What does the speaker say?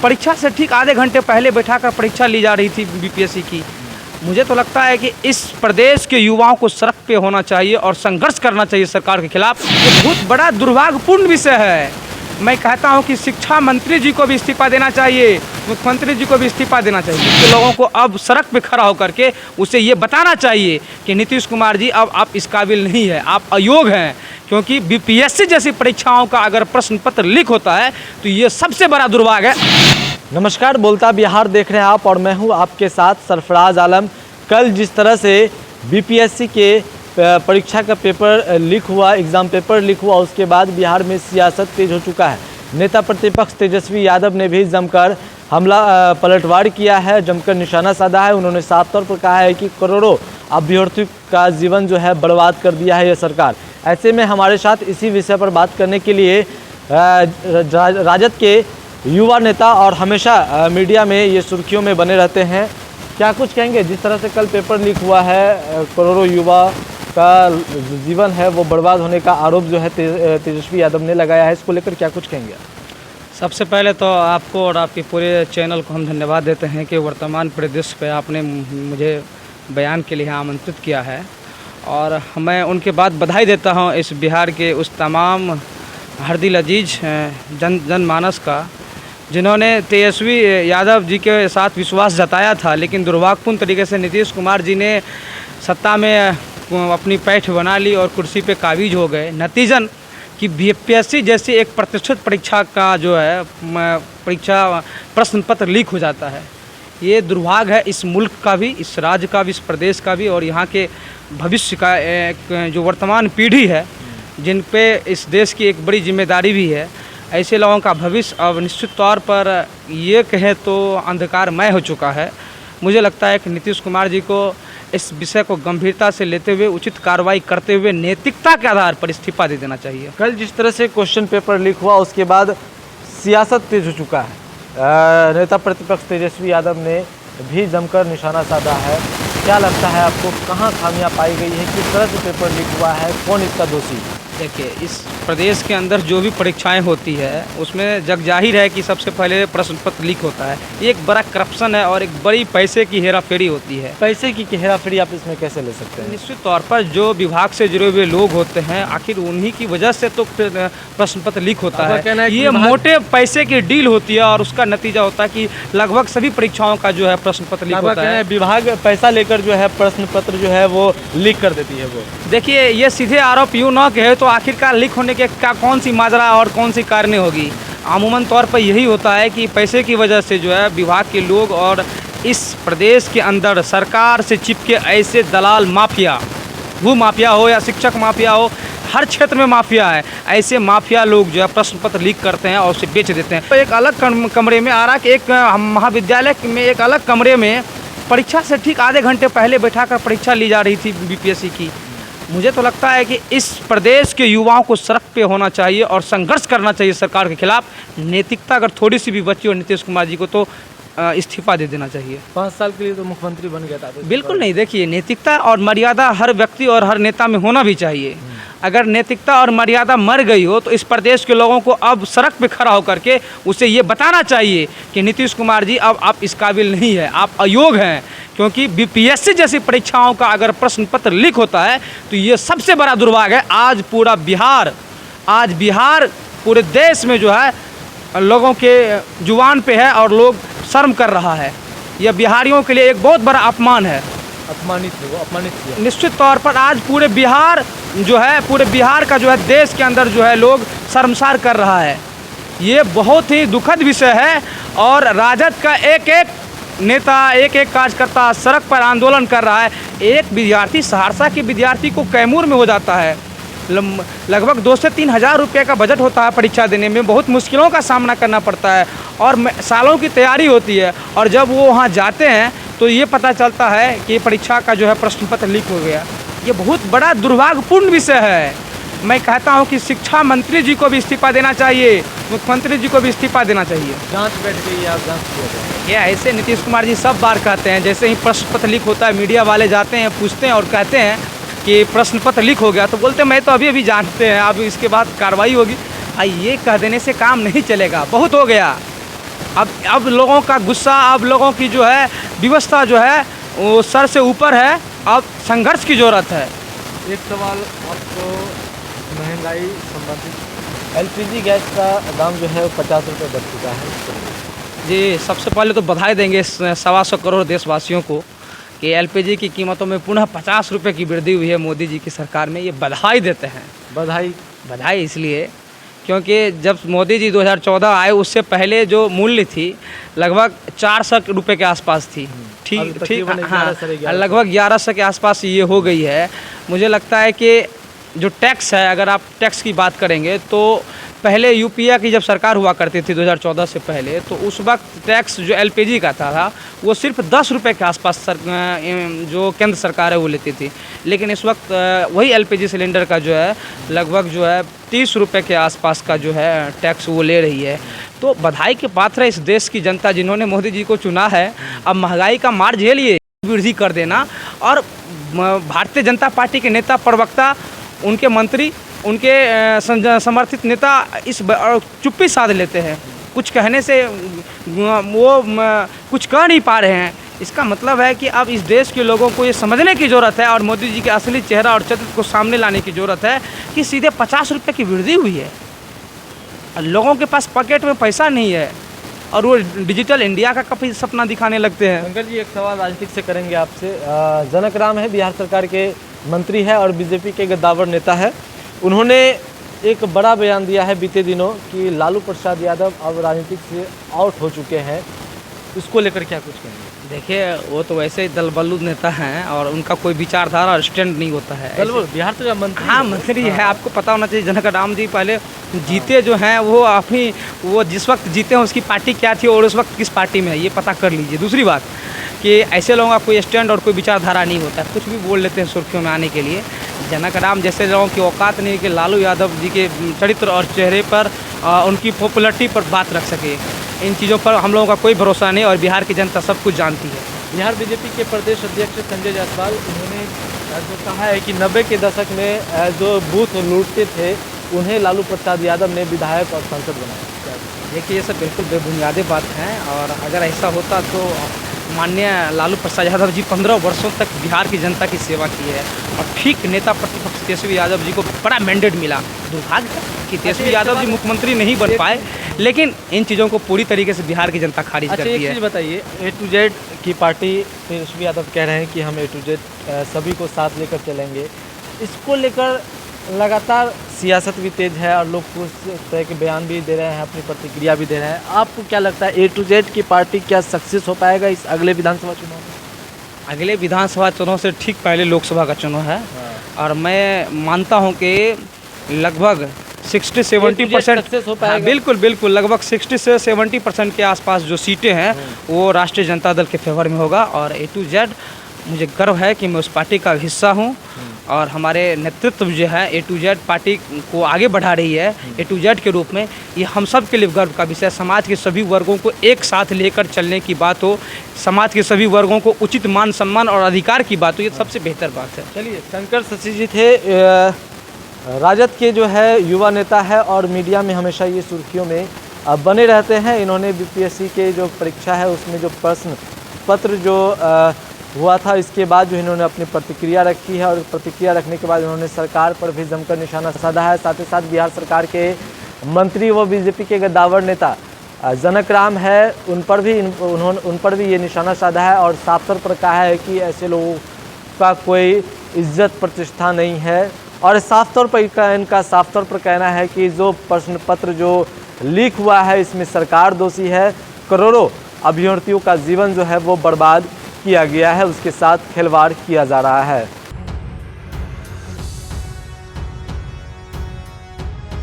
परीक्षा से ठीक आधे घंटे पहले बैठाकर परीक्षा ली जा रही थी बीपीएससी की। मुझे तो लगता है कि इस प्रदेश के युवाओं को सड़क पे होना चाहिए और संघर्ष करना चाहिए सरकार के खिलाफ। ये बहुत बड़ा दुर्भाग्यपूर्ण विषय है। मैं कहता हूं कि शिक्षा मंत्री जी को भी इस्तीफा देना चाहिए, मुख्यमंत्री जी को भी इस्तीफा देना चाहिए। कि लोगों को अब सड़क पे खड़ा होकर के उसे ये बताना चाहिए कि नीतीश कुमार जी अब आप इस काबिल नहीं है, आप अयोग्य हैं। क्योंकि बीपीएससी जैसी परीक्षाओं का अगर प्रश्न पत्र लीक होता है तो ये सबसे बड़ा दुर्भाग्य है। नमस्कार, बोलता बिहार देख रहे हैं आप और मैं हूं आपके साथ सरफराज आलम। कल जिस तरह से बीपीएससी के परीक्षा का पेपर लीक हुआ, एग्ज़ाम पेपर लीक हुआ, उसके बाद बिहार में सियासत तेज हो चुका है। नेता प्रतिपक्ष तेजस्वी यादव ने भी जमकर हमला पलटवार किया है, जमकर निशाना साधा है। उन्होंने साफ तौर पर कहा है कि करोड़ों अभ्यर्थियों का जीवन जो है बर्बाद कर दिया है ये सरकार। ऐसे में हमारे साथ इसी विषय पर बात करने के लिए राजद के युवा नेता और हमेशा मीडिया में ये सुर्खियों में बने रहते हैं, क्या कुछ कहेंगे? जिस तरह से कल पेपर लीक हुआ है, करोड़ों युवा का जीवन है वो बर्बाद होने का आरोप जो है तेजस्वी यादव ने लगाया है, इसको लेकर क्या कुछ कहेंगे? सबसे पहले तो आपको और आपके पूरे चैनल को हम धन्यवाद देते हैं कि वर्तमान परिदृश्य पे आपने मुझे बयान के लिए आमंत्रित किया है। और मैं उनके बाद बधाई देता हूं इस बिहार के उस तमाम हरदिल अजीज जनमानस का जिन्होंने तेजस्वी यादव जी के साथ विश्वास जताया था। लेकिन दुर्भाग्यपूर्ण तरीके से नीतीश कुमार जी ने सत्ता में अपनी पैठ बना ली और कुर्सी पे काबिज हो गए। नतीजन कि बीपीएससी जैसी एक प्रतिष्ठित परीक्षा का जो है परीक्षा प्रश्न पत्र लीक हो जाता है। ये दुर्भाग्य है इस मुल्क का भी, इस राज्य का भी, इस प्रदेश का भी और यहाँ के भविष्य का एक जो वर्तमान पीढ़ी है जिन पे इस देश की एक बड़ी जिम्मेदारी भी है। ऐसे लोगों का भविष्य अब निश्चित तौर पर ये कहें तो अंधकारमय हो चुका है। मुझे लगता है कि नीतीश कुमार जी को इस विषय को गंभीरता से लेते हुए उचित कार्रवाई करते हुए नैतिकता के आधार पर इस्तीफा दे देना चाहिए। कल जिस तरह से क्वेश्चन पेपर लीक हुआ उसके बाद सियासत तेज हो चुका है। नेता प्रतिपक्ष तेजस्वी यादव ने भी जमकर निशाना साधा है। क्या लगता है आपको, कहाँ खामियां पाई गई है, किस तरह से पेपर लीक हुआ है, कौन इसका दोषी? देखिए, इस प्रदेश के अंदर जो भी परीक्षाएं होती है उसमें जग जाहिर है कि सबसे पहले प्रश्न पत्र लीक होता है। ये एक बड़ा करप्शन है और एक बड़ी पैसे की हेराफेरी होती है। पैसे की हेराफेरी आप इसमें कैसे ले सकते हैं? निश्चित तौर पर जो विभाग से जुड़े हुए लोग होते हैं आखिर उन्हीं की वजह से तो प्रश्न पत्र लीक होता है। ये मोटे पैसे की डील होती है और उसका नतीजा होता है कि लगभग सभी परीक्षाओं का जो है प्रश्न पत्र लीक होता है। विभाग पैसा लेकर जो है प्रश्न पत्र जो है वो लीक कर देती है। वो देखिए, ये सीधे आरोप यूँ न कहे तो आखिरकार लीक होने के क्या कौन सी माजरा और कौन सी कारण होगी। अमूमन तौर पर यही होता है कि पैसे की वजह से जो है विभाग के लोग और इस प्रदेश के अंदर सरकार से चिपके ऐसे दलाल माफिया, भू माफिया हो या शिक्षक माफिया हो, हर क्षेत्र में माफिया है। ऐसे माफिया लोग जो है प्रश्न पत्र लीक करते हैं और उसे बेच देते हैं। तो एक अलग कमरे में आ रहा कि एक महाविद्यालय में एक अलग कमरे में परीक्षा से ठीक आधे घंटे पहले बैठाकर परीक्षा ली जा रही थी बीपीएससी की। मुझे तो लगता है कि इस प्रदेश के युवाओं को सड़क पे होना चाहिए और संघर्ष करना चाहिए सरकार के खिलाफ। नैतिकता अगर थोड़ी सी भी बची और नीतीश कुमार जी को तो इस्तीफा दे देना चाहिए। 5 साल के लिए तो मुख्यमंत्री बन गया था। बिल्कुल नहीं। देखिए, नैतिकता और मर्यादा हर व्यक्ति और हर नेता में होना भी चाहिए। अगर नैतिकता और मर्यादा मर गई हो तो इस प्रदेश के लोगों को अब सड़क पे खड़ा होकर के उसे ये बताना चाहिए कि नीतीश कुमार जी अब आप इस काबिल नहीं है, आप अयोग्य हैं। क्योंकि बीपीएससी जैसी परीक्षाओं का अगर प्रश्न पत्र लीक होता है तो ये सबसे बड़ा दुर्भाग्य है। आज बिहार पूरे देश में जो है लोगों के जुबान पे है और लोग शर्म कर रहा है। यह बिहारियों के लिए एक बहुत बड़ा अपमान है। अपमानित किया। निश्चित तौर पर आज पूरे बिहार का जो है देश के अंदर जो है लोग शर्मसार कर रहा है। ये बहुत ही दुखद विषय है और राजद का एक एक नेता, एक एक कार्यकर्ता सड़क पर आंदोलन कर रहा है। एक विद्यार्थी, सहरसा के विद्यार्थी को कैमूर में हो जाता है। लगभग 2 से 3 हज़ार रुपये का बजट होता है परीक्षा देने में, बहुत मुश्किलों का सामना करना पड़ता है और सालों की तैयारी होती है। और जब वो वहाँ जाते हैं तो ये पता चलता है कि परीक्षा का जो है प्रश्न पत्र लीक हो गया। ये बहुत बड़ा दुर्भाग्यपूर्ण विषय है। मैं कहता हूं कि शिक्षा मंत्री जी को भी इस्तीफा देना चाहिए, मुख्यमंत्री जी को भी इस्तीफा देना चाहिए। जांच बैठ गई है, आप जांच किया क्या ऐसे नीतीश कुमार जी सब बार कहते हैं, जैसे ही प्रश्न पत्र लीक होता है मीडिया वाले जाते हैं, पूछते हैं और कहते हैं कि प्रश्न पत्र लीक हो गया तो बोलते हैं मैं तो अभी जानते हैं, अब इसके बाद कार्रवाई होगी। ये कह देने से काम नहीं चलेगा, बहुत हो गया। अब लोगों का गुस्सा, अब लोगों की जो है व्यवस्था जो है वो सर से ऊपर है। अब संघर्ष की ज़रूरत है। एक सवाल आपको, महंगाई संबंधित एलपीजी गैस का दाम जो है 50 रुपये बढ़ चुका है। जी, सबसे पहले तो बधाई देंगे 125 करोड़ देशवासियों को कि एलपीजी की कीमतों में पुनः 50 रुपये की वृद्धि हुई है मोदी जी की सरकार में। ये बधाई देते हैं। बधाई इसलिए क्योंकि जब मोदी जी 2014 आए उससे पहले जो मूल्य थी लगभग 400 रुपये के आसपास थी। ठीक हाँ, लगभग 1100 के आसपास ये हो गई है। मुझे लगता है कि जो टैक्स है, अगर आप टैक्स की बात करेंगे तो पहले यूपीए की जब सरकार हुआ करती थी 2014 से पहले, तो उस वक्त टैक्स जो एलपीजी का था वो सिर्फ 10 रुपये के आसपास जो केंद्र सरकार है वो लेती थी। लेकिन इस वक्त वही एलपीजी सिलेंडर का जो है लगभग जो है 30 रुपये के आसपास का जो है टैक्स वो ले रही है। तो बधाई के पात्र है इस देश की जनता जिन्होंने मोदी जी को चुना है। अब महंगाई का मार झेलिए, वृद्धि कर देना, और भारतीय जनता पार्टी के नेता, प्रवक्ता, उनके मंत्री, उनके समर्थित नेता इस चुप्पी साध लेते हैं। कुछ कहने से वो कुछ कह नहीं पा रहे हैं। इसका मतलब है कि अब इस देश के लोगों को ये समझने की ज़रूरत है और मोदी जी के असली चेहरा और चरित्र को सामने लाने की ज़रूरत है कि सीधे 50 रुपये की वृद्धि हुई है। लोगों के पास पॉकेट में पैसा नहीं है और वो डिजिटल इंडिया का काफ़ी सपना दिखाने लगते हैं। शंकर जी, एक सवाल राजनीतिक से करेंगे आपसे। जनक राम है, बिहार सरकार के मंत्री है और बीजेपी के गद्दावर नेता है। उन्होंने एक बड़ा बयान दिया है बीते दिनों कि लालू प्रसाद यादव अब राजनीतिक से आउट हो चुके हैं। इसको लेकर क्या कुछ कहेंगे? देखिए, वो तो वैसे ही दलबल्लू नेता हैं और उनका कोई विचारधारा और स्टैंड नहीं होता है। बिहार तो मंत्री, हाँ मंत्री है। आपको पता होना चाहिए जनक राम जी पहले जीते जो हैं वो जिस वक्त जीते हैं उसकी पार्टी क्या थी और उस वक्त किस पार्टी में है ये पता कर लीजिए। दूसरी बात कि ऐसे लोगों का कोई स्टैंड और कोई विचारधारा नहीं होता है, कुछ भी बोल लेते हैं सुर्खियों में आने के लिए। जनक राम जैसे लोगों की औकात नहीं कि लालू यादव जी के चरित्र और चेहरे पर उनकी पॉपुलरिटी पर बात रख सके। इन चीज़ों पर हम लोगों का कोई भरोसा नहीं और बिहार की जनता सब कुछ जानती है। बिहार बीजेपी के प्रदेश अध्यक्ष संजय जायसवाल, उन्होंने जो कहा है कि 90 के दशक में जो बूथ लूटते थे उन्हें लालू प्रसाद यादव ने विधायक और सांसद बनाया। देखिए, ये सब बिल्कुल बेबुनियादी बात है और अगर ऐसा होता तो माननीय लालू प्रसाद यादव जी 15 वर्षों तक बिहार की जनता की सेवा की है और ठीक नेता प्रतिपक्ष तेजस्वी यादव जी को बड़ा मैंडेट मिला। दुर्भाग्य है कि तेजस्वी यादव जी मुख्यमंत्री नहीं बन पाए, लेकिन इन चीज़ों को पूरी तरीके से बिहार की जनता खारिज करती है। एक चीज़ बताइए, A to Z की पार्टी तेजस्वी यादव कह रहे हैं कि हम A to Z सभी को साथ लेकर चलेंगे। इसको लेकर लगातार सियासत भी तेज है और लोग कुछ तरह के बयान भी दे रहे हैं, अपनी प्रतिक्रिया भी दे रहे हैं। आपको क्या लगता है A to Z की पार्टी क्या सक्सेस हो पाएगा इस अगले विधानसभा चुनाव में? अगले विधानसभा चुनाव से ठीक पहले लोकसभा का चुनाव है और मैं मानता हूं कि लगभग 60-70% सक्सेस हो पाएगा। हाँ, बिल्कुल लगभग 60 से 70% के आसपास जो सीटें हैं वो राष्ट्रीय जनता दल के फेवर में होगा। और A to Z मुझे गर्व है कि मैं उस पार्टी का हिस्सा हूं और हमारे नेतृत्व जो है A to Z पार्टी को आगे बढ़ा रही है A to Z के रूप में। ये हम सब के लिए गर्व का विषय। समाज के सभी वर्गों को एक साथ लेकर चलने की बात हो, समाज के सभी वर्गों को उचित मान सम्मान और अधिकार की बात हो, ये सबसे बेहतर बात है। चलिए, शंकर शशि जी थे, राजद के जो है युवा नेता है और मीडिया में हमेशा ये सुर्खियों में बने रहते हैं। इन्होंने बीपीएससी के जो परीक्षा है उसमें जो प्रश्न पत्र जो हुआ था, इसके बाद जो इन्होंने अपनी प्रतिक्रिया रखी है और प्रतिक्रिया रखने के बाद उन्होंने सरकार पर भी जमकर निशाना साधा है। साथ ही साथ बिहार सरकार के मंत्री व बीजेपी के गद्दावर नेता जनक राम है, उन पर भी ये निशाना साधा है और साफ तौर पर कहा है कि ऐसे लोगों का कोई इज्जत प्रतिष्ठा नहीं है। और साफ तौर पर इनका साफ तौर पर कहना है कि जो प्रश्न पत्र जो लीक हुआ है इसमें सरकार दोषी है। करोड़ों अभ्यर्थियों का जीवन जो है वो बर्बाद किया गया है, उसके साथ खिलवाड़ किया जा रहा है।